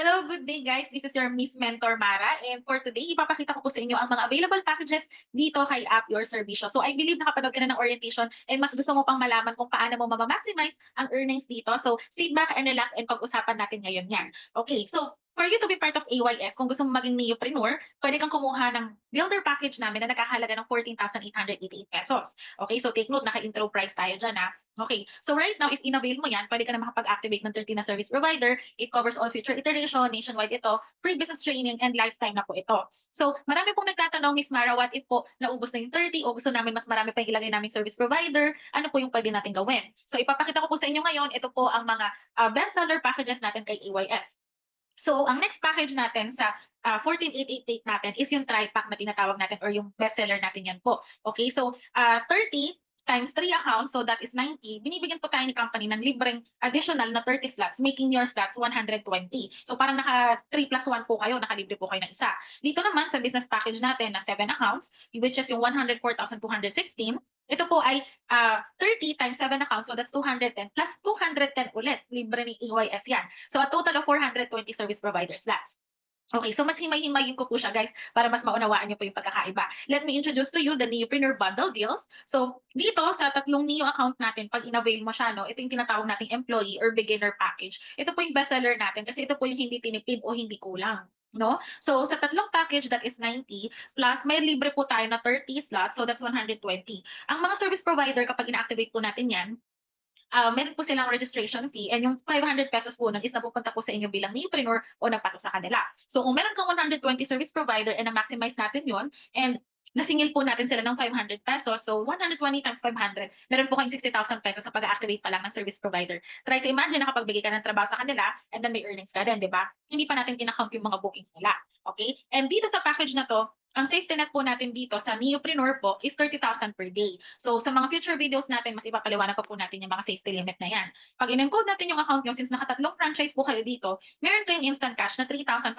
Hello, good day guys. This is your Miss Mentor Mara and for today, ipapakita ko po sa inyo ang mga available packages dito kay App Your Servicio. So I believe nakapanood ka na ng orientation and mas gusto mo pang malaman kung paano mo ma-maximize ang earnings dito. So sit back and relax and pag-usapan natin ngayon yan. Okay, so for you to be part of AYS, kung gusto mo maging neopreneur, pwede kang kumuha ng builder package namin na nakakahalaga ng 14,888 pesos. Okay, so take note, naka-intro price tayo dyan ha. Okay, so right now, if in-avail mo yan, pwede ka na makapag-activate ng 13 na service provider. It covers all future iteration, nationwide ito, free business training, and lifetime na po ito. So, marami pong nagtatanong, Miss Mara, what if po naubos na yung 30 o gusto namin mas marami pa yung ilagay namin service provider, ano po yung pwede natin gawin? So, ipapakita ko po sa inyo ngayon, ito po ang mga bestseller packages natin kay AYS. So, ang next package natin sa 14,888 natin is yung tri-pack na tinatawag natin or yung bestseller natin yan po. Okay, so 30 times 3 accounts, so that is 90. Binibigyan po tayo ni company ng libreng additional na 30 slots, making your slots 120. So parang naka 3 plus 1 po kayo, nakalibre po kayo ng isa. Dito naman sa business package natin na 7 accounts, which is yung 104,216, ito po ay 30 times 7 accounts, so that's 210 plus 210 ulit. Libre ni AYS yan. So a total of 420 service provider slots. Okay, so mas himay-himayin ko po siya guys para mas maunawaan niyo po yung pagkakaiba. Let me introduce to you the Neopreneur Bundle Deals. So dito sa tatlong Neo account natin, pag in-avail mo siya, no, ito yung tinatawag nating employee or beginner package. Ito po yung bestseller natin kasi ito po yung hindi tinipid o hindi kulang. No? So sa tatlong package that is 90 plus may libre po tayo na 30 slots, so that's 120. Ang mga service provider kapag ina-activate po natin 'yan, meron po silang registration fee and yung 500 pesos po nun is napupunta po sa inyo bilang neopreneur o nagpasok sa kanila. So kung meron kang 120 service provider and na-maximize natin yun and nasingil po natin sila ng 500 pesos. So 120 times 500, meron po kayong 60,000 pesos sa pag-activate pa lang ng service provider. Try to imagine na kapag bigay ka ng trabaho sa kanila and then may earnings ka din, di ba? Hindi pa natin kinakount yung mga bookings nila. Okay? And dito sa package na to, ang safety net po natin dito sa Neopreneur po is 30,000 per day. So sa mga future videos natin, mas ipapaliwanag pa po natin yung mga safety limit na yan. Pag in-encode natin yung account nyo, since nakatatlong franchise po kayo dito, meron kayong instant cash na 3,500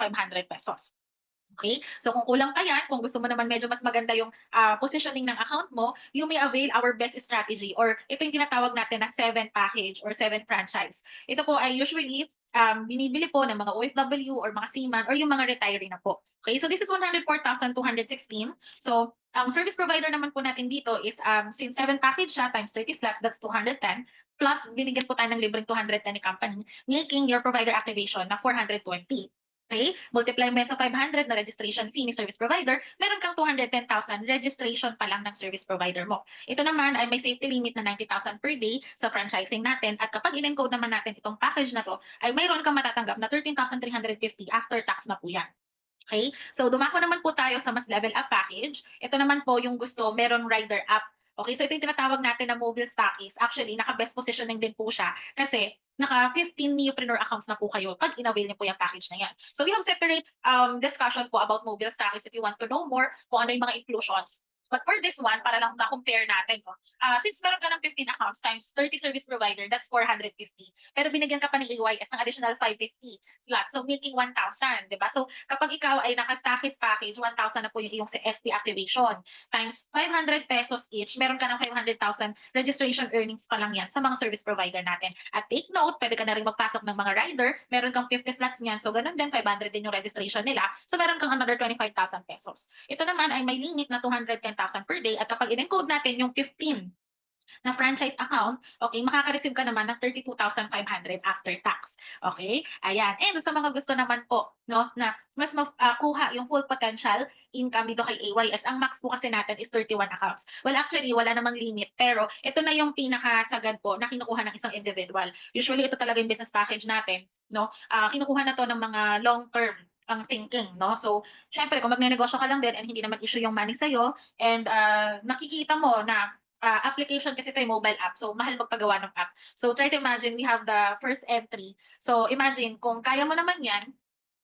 pesos. Okay? So kung kulang pa yan, kung gusto mo naman medyo mas maganda yung positioning ng account mo, you may avail our best strategy or ito yung tinatawag natin na 7 package or 7 franchise. Ito po ay usually binibili po ng mga OFW or mga seaman or yung mga retiree na po. Okay, so this is 104,216. So ang service provider naman po natin dito is since 7 package siya times 30 slots, that's 210. Plus, binigyan po tayo ng libreng 210 ni company, making your provider activation na 420. Okay? Multiply mo yan sa 500 na registration fee ni service provider, meron kang 210,000 registration pa lang ng service provider mo. Ito naman ay may safety limit na 90,000 per day sa franchising natin at kapag in-encode naman natin itong package na to, ay mayroon kang matatanggap na 13,350 after tax na po yan. Okay? So dumako naman po tayo sa mas level up package. Ito naman po yung gusto, meron rider app. Okay, so ito yung tinatawag natin na mobile stockies. Actually, naka-best positioning din po siya kasi naka 15 neopreneur accounts na po kayo pag in-avail niyo po yung package na yan. So we have separate discussion po about mobile stockies if you want to know more kung ano yung mga inclusions. But for this one, para lang ma-compare natin, no? Since meron ka ng 15 accounts times 30 service provider, that's 450. Pero binigyan ka pa ng AYS ng additional 550 slots. So making 1,000, di ba? So kapag ikaw ay naka-stockies package, 1,000 na po yung iyong SP activation. Times 500 pesos each, meron ka ng 500,000 registration earnings pa lang yan sa mga service provider natin. At take note, pwede ka na rin magpasok ng mga rider, meron kang 50 slots niyan. So ganun din, 500 din yung registration nila. So meron kang another 25,000 pesos. Ito naman ay may limit na 210,000 per day at kapag in-encode natin yung 15 na franchise account, okay, makaka-receive ka naman ng 32,500 after tax. Okay? Ayan. And sa mga gusto naman po, no, na mas makuha yung full potential income dito kay AYS, ang max po kasi natin is 31 accounts. Well, actually, wala namang limit, pero ito na yung pinakasagad po na kinukuha ng isang individual. Usually, ito talaga yung business package natin, no? Kinukuha na to ng mga long-term ang thinking, no? So, syempre, kung magnenegosyo ka lang din and hindi naman issue yung money sa'yo and nakikita mo na application kasi ito yung mobile app. So, mahal magpagawa ng app. So, try to imagine we have the first entry. So, imagine kung kaya mo naman yan,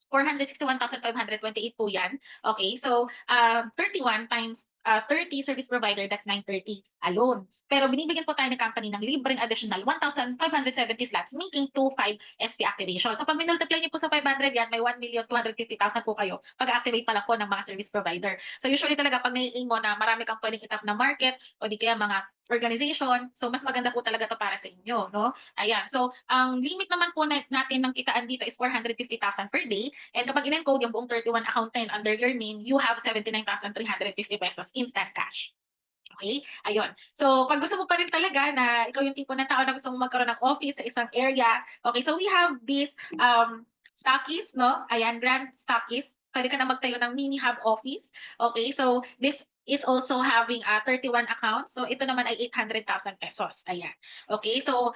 461,528 po yan. Okay, so 31 times 30 service provider, that's 930 alone. Pero binibigyan po tayo ng company ng libreng additional 1,570 slots, making 25 SP activation. So pag minultiply niyo po sa 500 yan, may 1,250,000 po kayo pag-activate pa lang po ng mga service provider. So usually talaga pag nai-aim mo na marami kang pwedeng itap na market o di kaya mga organization, so mas maganda po talaga to para sa inyo, no? Ayan. So ang limit naman po natin ng kitaan dito is 450,000 per day. And kapag in-encode yung buong 31 account na yun under your name, you have 79,350 pesos instant cash. Okay? Ayun. So, pag gusto mo pa rin talaga na ikaw yung tipo ng tao na gusto mo magkaroon ng office sa isang area, okay, so we have this stockies, no? Ayan, grand stockies. Pwede ka na magtayo ng mini hub office. Okay, so this is also having 31 accounts. So, ito naman ay 800,000 pesos. Ayan. Okay, so,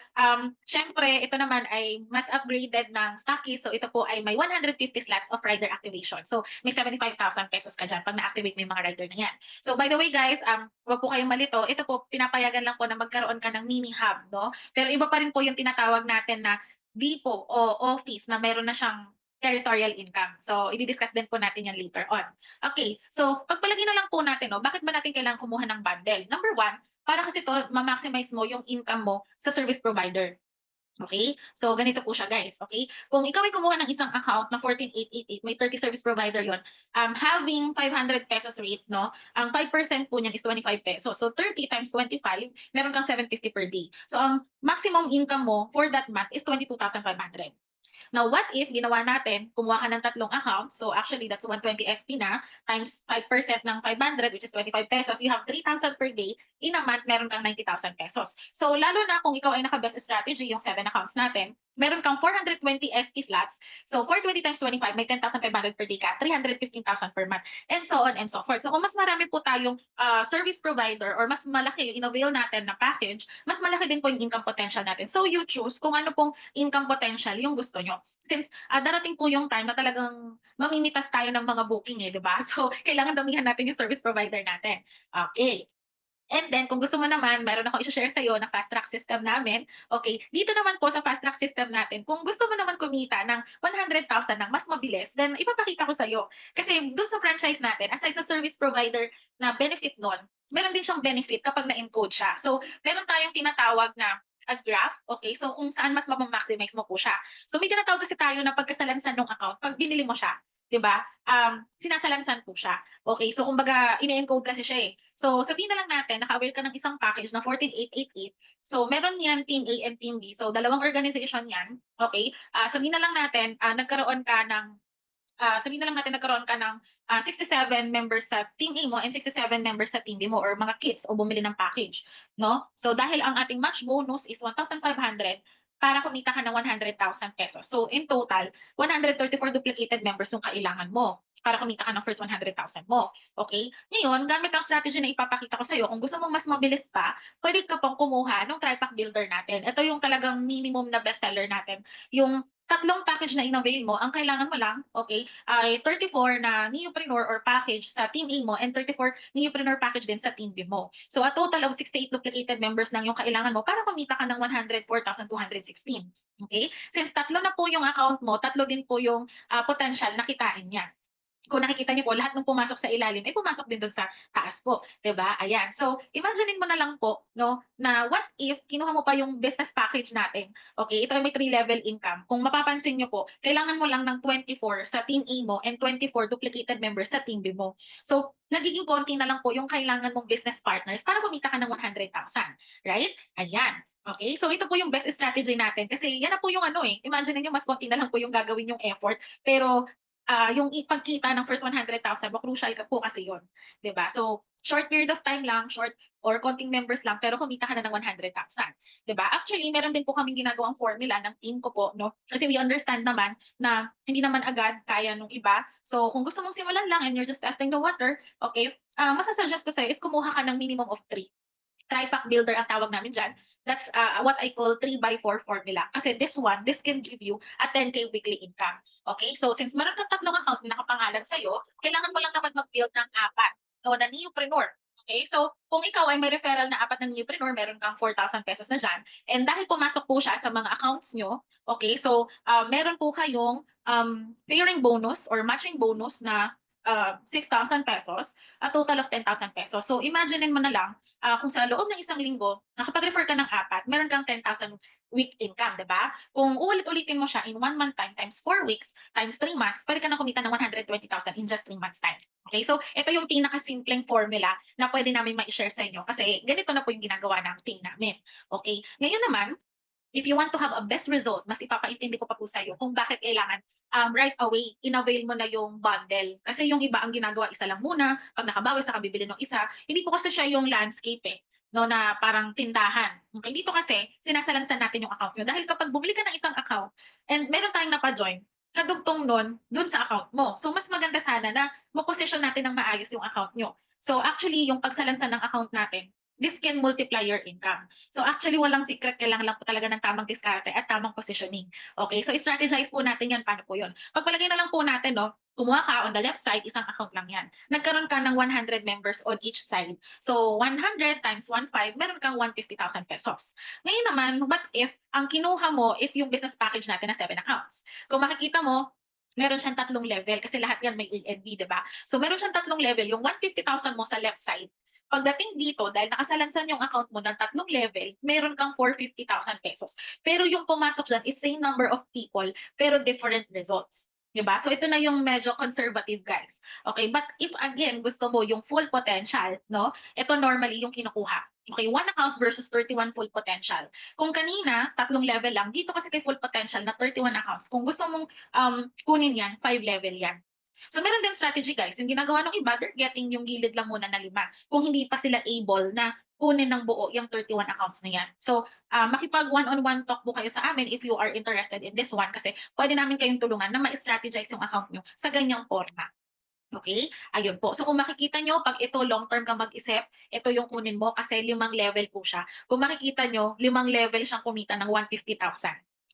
syempre, ito naman ay mas upgraded ng stockies. So, ito po ay may 150 slots of rider activation. So, may 75,000 pesos ka dyan pag na-activate mo yung mga rider na yan. So, by the way, guys, wag po kayong malito. Ito po, pinapayagan lang po na magkaroon ka ng mini hub, no? Pero iba pa rin po yung tinatawag natin na depot o office na meron na siyang territorial income. So, i-discuss din po natin yan later on. Okay, so pagpalagay na lang po natin, no, bakit ba natin kailangan kumuha ng bundle? Number one, para kasi to ma-maximize mo yung income mo sa service provider. Okay? So, ganito po siya, guys. Okay? Kung ikaw ay kumuha ng isang account na 14,888, may 30 service provider yon, having 500 pesos rate, no, ang 5% po niyan is 25 pesos. So, 30 times 25, meron kang 750 per day. So, ang maximum income mo for that month is 22,500. Now, what if ginawa natin, kumuha ka ng tatlong accounts, so actually that's 120 SP na, times 5% ng 500, which is 25 pesos, you have 3,000 per day, in a month, meron kang 90,000 pesos. So, lalo na kung ikaw ay naka-best strategy, yung 7 accounts natin, meron kang 420 SP slots, so 420 times 25, may 10,500 per day ka, 315,000 per month, and so on and so forth. So, kung mas marami po tayong service provider or mas malaki yung in-avail natin na package, mas malaki din po yung income potential natin. So, you choose kung ano pong income potential yung gusto nyo. Since darating po yung time na talagang mamimitas tayo ng mga booking di ba? So, kailangan damihan natin yung service provider natin. Okay. And then, kung gusto mo naman, meron ako i-share sa'yo na fast track system namin. Okay, dito naman po sa fast track system natin, kung gusto mo naman kumita ng 100,000 ng mas mabilis, then ipapakita ko sa'yo. Kasi dun sa franchise natin, aside sa service provider na benefit nun, meron din siyang benefit kapag na-encode siya. So, meron tayong tinatawag na a graph, okay? So, kung saan mas mapamaximize mo po siya. So, may tinatawag kasi tayo na pagkasalansan ng account, pag binili mo siya, di ba? Sinasalansan po siya. Okay, so kumbaga, ine-encode kasi siya So, sabihin na lang natin, naka-avail ka ng isang package na 14,888. So, meron yan Team A and Team B. So, dalawang organization yan. Okay? Sabihin na lang natin, nagkaroon ka ng sabihin na lang natin nagkaroon ka ng 67 members sa Team A mo and 67 members sa Team B mo or mga kits o bumili ng package, no? So dahil ang ating match bonus is 1,500 para kumita ka ng 100,000 pesos. So in total, 134 duplicated members yung kailangan mo para kumita ka ng first 100,000 mo. Okay? Ngayon, gamit ang strategy na ipapakita ko sa iyo, kung gusto mong mas mabilis pa, pwede ka pang kumuha ng Tripack Builder natin. Ito yung talagang minimum na bestseller natin. Yung tatlong package na in-avail mo, ang kailangan mo lang, okay, ay 34 na Neopreneur or package sa Team A mo and 34 Neopreneur package din sa Team B mo. So a total of 68 duplicated members lang yung kailangan mo para kumita ka ng 104,216. Okay? Since tatlo na po yung account mo, tatlo din po yung potential na kitain niya. Kung nakikita niyo po, lahat ng pumasok sa ilalim ay pumasok din doon sa taas po, 'di ba? Ayan. So, imaginein mo na lang po, no, na what if kinuha mo pa yung business package natin. Okay, ito ay may 3-level income. Kung mapapansin niyo po, kailangan mo lang ng 24 sa Team A mo and 24 duplicated members sa Team B mo. So, nagiging konti na lang po yung kailangan mong business partners para kumita ka ng 100,000, right? Ayan. Okay, so ito po yung best strategy natin kasi yan na po yung imagine niyo mas konti na lang po yung gagawin yung effort pero yung ipagkita ng first 100,000 mo, crucial ka po kasi yon, 'di ba? So, short period of time lang, short or konting members lang, pero kumita ka na ng 100,000, 'di ba? Actually, meron din po kaming ginagawang formula ng team ko po, no? Kasi we understand naman na hindi naman agad kaya nung iba. So, kung gusto mong simulan lang and you're just testing the water, okay, masasuggest ko sa'yo is kumuha ka ng minimum of 3. Tripack Builder ang tawag namin dyan. That's what I call 3x4 formula. Kasi this can give you a 10K weekly income. Okay? So, since meron kang tatlong account na nakapangalan sa'yo, kailangan mo lang naman mag-build ng 4 o na Neopreneur. Okay? So, kung ikaw ay may referral na 4 ng Neopreneur, meron kang 4,000 pesos na dyan. And dahil pumasok po siya sa mga accounts nyo, okay? So, meron po kayong pairing bonus or matching bonus na 6,000 pesos, a total of 10,000 pesos. So imaginein mo na lang, kung sa loob ng isang linggo, nakapag-refer ka ng apat, meron kang 10,000 week income, 'di ba? Kung uulit-ulitin mo siya in 1 month time times 4 weeks times 3 months, pwede ka na kumita ng 120,000 in just 3 months time. Okay? So ito yung pinaka-simpleng formula na pwede namin ma-share sa inyo kasi ganito na po yung ginagawa ng team namin. Okay? Ngayon naman, if you want to have a best result, mas ipapaintindi ko pa po sa'yo kung bakit kailangan right away, in-avail mo na yung bundle. Kasi yung iba ang ginagawa, isa lang muna, pag nakabawi sa kabibili ng isa, hindi po kasi siya yung landscape eh, no, na parang tindahan. Okay, dito kasi, sinasalansan natin yung account nyo. Dahil kapag bumili ka ng isang account, and meron tayong napa-join, kadugtong nun, dun sa account mo. So, mas maganda sana na maposisyon natin ng maayos yung account nyo. So, actually, yung pagsalansan ng account natin, this can multiply your income. So actually walang secret, kailangan lang po talaga ng tamang diskarte at tamang positioning. Okay, so strategize po natin yan, paano po yun. Pagpalagay na lang po natin, no, kumuha ka on the left side, isang account lang yan. Nagkaroon ka ng 100 members on each side. So 100 times 1.5, meron kang 150,000 pesos. Ngayon naman, what if ang kinuha mo is yung business package natin na 7 accounts? Kung makikita mo, meron siyang tatlong level kasi lahat yan may A and B, di ba? So meron siyang tatlong level, yung 150,000 mo sa left side, pagdating dito, dahil nakasalansan yung account mo ng tatlong level, meron kang 450,000 pesos. Pero yung pumasok dyan is same number of people, pero different results. Diba? So ito na yung medyo conservative, guys. Okay, but if again gusto mo yung full potential, no? Ito normally yung kinukuha. Okay, one account versus 31 full potential. Kung kanina, tatlong level lang, dito kasi kay full potential na 31 accounts. Kung gusto mong kunin yan, 5 level yan. So meron din strategy, guys. Yung ginagawa ng iba, they're getting yung gilid lang muna na 5. Kung hindi pa sila able na kunin ng buo yung 31 accounts na yan. So makipag one-on-one talk po kayo sa amin if you are interested in this one kasi pwede namin kayong tulungan na ma-strategize yung account nyo sa ganyang forma. Okay? Ayun po. So kung makikita nyo, pag ito long term ka mag-isip, ito yung kunin mo kasi 5 level po siya. Kung makikita nyo, 5 level siyang kumita ng 150,000.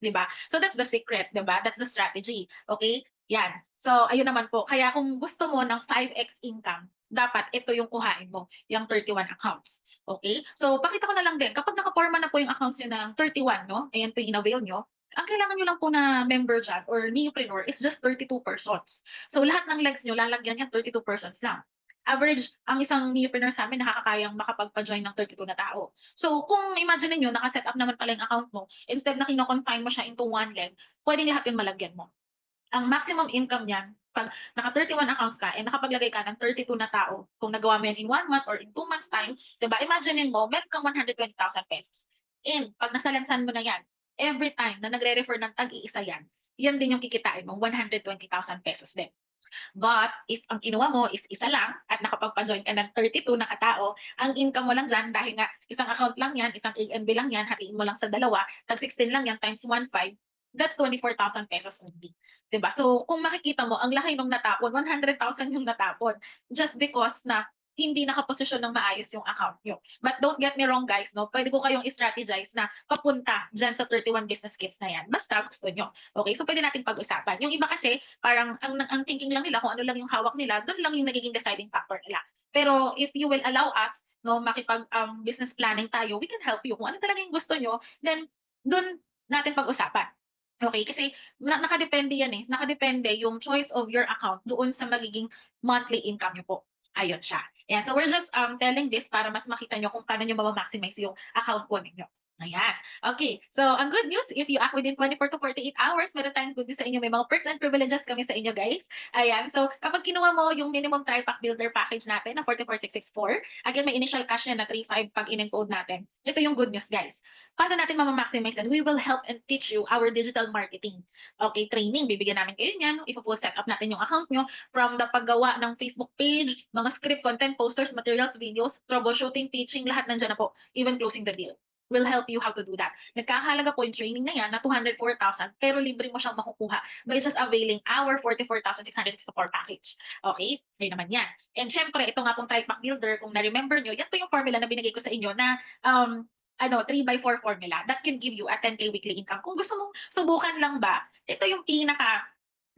Diba? So that's the secret, diba? That's the strategy. Okay? Yan. So ayun naman po. Kaya kung gusto mo ng 5x income, dapat ito yung kuhain mo, yung 31 accounts. Okay? So pakita ko na lang din, kapag nakaporma na po yung accounts nyo ng 31, no? Ayan po yung in-avail nyo, ang kailangan nyo lang po na member dyan or neopreneur is just 32 persons. So lahat ng legs nyo, lalagyan yan 32 persons lang. Average, ang isang neopreneur sa amin nakakakayang makapagpa-join ng 32 na tao. So kung imagine niyo naka-set up naman pala yung account mo, instead na kino-confine mo siya into one leg, pwedeng lahat yun malagyan mo. Ang maximum income niyan, pag naka 31 accounts ka and nakapaglagay ka ng 32 na tao, kung nagawa mo yan in 1 month or in 2 months time, diba? Imaginein mo, meron kang 120,000 pesos. And pag nasalansan mo na yan, every time na nagre-refer ng tag-iisa yan, yan din yung kikitain mo, 120,000 pesos din. But if ang kinuha mo is isa lang at nakapagpa-join ka ng 32 na katao, ang income mo lang dyan, dahil nga isang account lang yan, isang AMB lang yan, hatiin mo lang sa dalawa, tag 16 lang yan times 1.5, that's 24,000 pesos only. Diba? So kung makikita mo, ang laki nung natapon, 100,000 yung natapon just because na hindi nakaposisyon ng maayos yung account nyo. But don't get me wrong, guys, no? Pwede ko kayong strategize na papunta dyan sa 31 business kits na yan. Basta gusto nyo. Okay? So pwede natin pag-usapan. Yung iba kasi, parang ang thinking lang nila, kung ano lang yung hawak nila, doon lang yung nagiging deciding factor nila. Pero if you will allow us, no, makipag business planning tayo, we can help you. Kung ano talaga yung gusto nyo, then doon natin pag-usapan. Okay, kasi nakadepende yan eh. Nakadepende yung choice of your account doon sa magiging monthly income nyo po. Ayun siya. Ayan. So we're just telling this para mas makita nyo kung paano nyo maximize yung account po ninyo. Ayan. Okay. So, ang good news, if you act within 24 to 48 hours, meron tayong good news sa inyo. May mga perks and privileges kami sa inyo, guys. Ayan. So, kapag kinuha mo yung minimum tri-pack builder package natin na 44,664, again, may initial cash yan na 3,500 pag in-encode natin. Ito yung good news, guys. Paano natin maximize and we will help and teach you our digital marketing. Okay, training. Bibigyan namin kayo niyan. If-full set up natin yung account nyo from the paggawa ng Facebook page, mga script, content, posters, materials, videos, troubleshooting, teaching, lahat nandiyan na po. Even closing the deal. Will help you how to do that. Nagkakahalaga po yung training na yan na 204,000 pero libre mo siyang makukuha by just availing our 44,664 package. Okay? Ayun naman yan. And syempre, ito nga pong TriPack Builder, kung na-remember nyo, yan po yung formula na binigay ko sa inyo na 3x4 formula that can give you a 10K weekly income. Kung gusto mong subukan lang ba, ito yung pinaka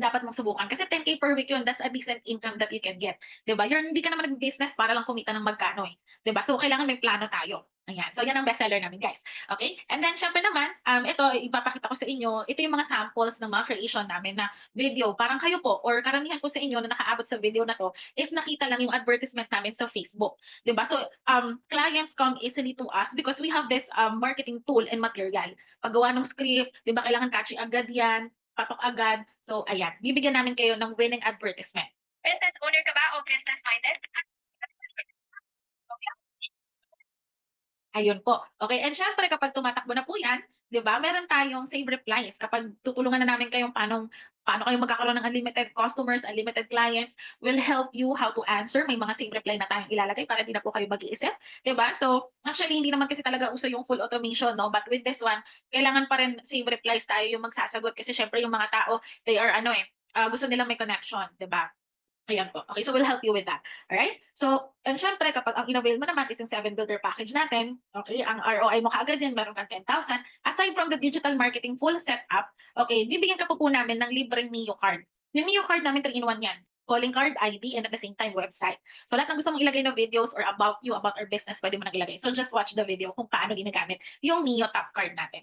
dapat mong subukan. Kasi 10K per week yun, that's a decent income that you can get. 'Di ba? Hindi ka naman nag-business para lang kumita ng magkano eh. 'Di ba? So, kailangan may plano tayo. Ayan. So, yan ang bestseller namin, guys. Okay? And then, syempre naman, ito, ipapakita ko sa inyo, ito yung mga samples ng mga creation namin na video. Parang kayo po, or karamihan po sa inyo na nakaabot sa video na to, is nakita lang yung advertisement namin sa Facebook. 'Di ba? So, clients come easily to us because we have this marketing tool and material. Paggawa ng script, 'di ba, kailangan catchy agad yan, patok agad. So, ayan, bibigyan namin kayo ng winning advertisement. Business owner ka ba o business-minded? Ayun po. Okay, and siyempre kapag tumatakbo na po 'yan, 'di ba, meron tayong save replies kapag tutulungan na namin kayong paano kayo magkakaroon ng unlimited customers, unlimited clients, will help you how to answer. May mga save reply na tayong ilalagay para di na po kayo mag-iisip, 'di ba? So, actually hindi naman kasi talaga uso yung full automation 'no, but with this one, kailangan pa rin save replies tayo yung magsasagot kasi siyempre yung mga tao, they are ano, gusto nilang may connection, 'di ba? Ayan po. Okay, so we'll help you with that. Alright? So, and syempre kapag ang in-avail mo naman is yung 7 builder package natin, okay, ang ROI mo kaagad yan, meron kang 10,000. Aside from the digital marketing full setup, okay, bibigyan ka po namin ng libreng Mio card. Yung Mio card namin 3-in-1 yan. Calling card, ID, and at the same time, website. So, lahat ng gusto mong ilagay na videos or about you, about our business, pwede mo nang ilagay. So, just watch the video kung paano ginagamit yung Mio top card natin.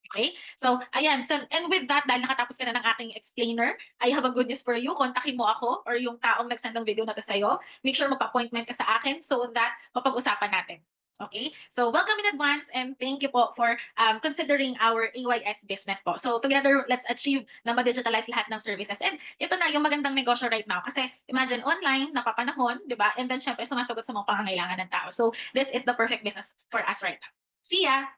Okay? So, ayan. So, and with that, dahil nakatapos ka na ng aking explainer, I have a good news for you. Kontakin mo ako or yung taong nag-send ng video na to sa'yo. Make sure magpa-appointment ka sa akin so that mapag-usapan natin. Okay? So, welcome in advance and thank you po for considering our AYS business po. So, together, let's achieve na ma-digitalize lahat ng services. And ito na yung magandang negosyo right now. Kasi imagine online, napapanahon, di ba? And then, syempre, sumasagot sa mga pangangailangan ng tao. So, this is the perfect business for us right now. See ya!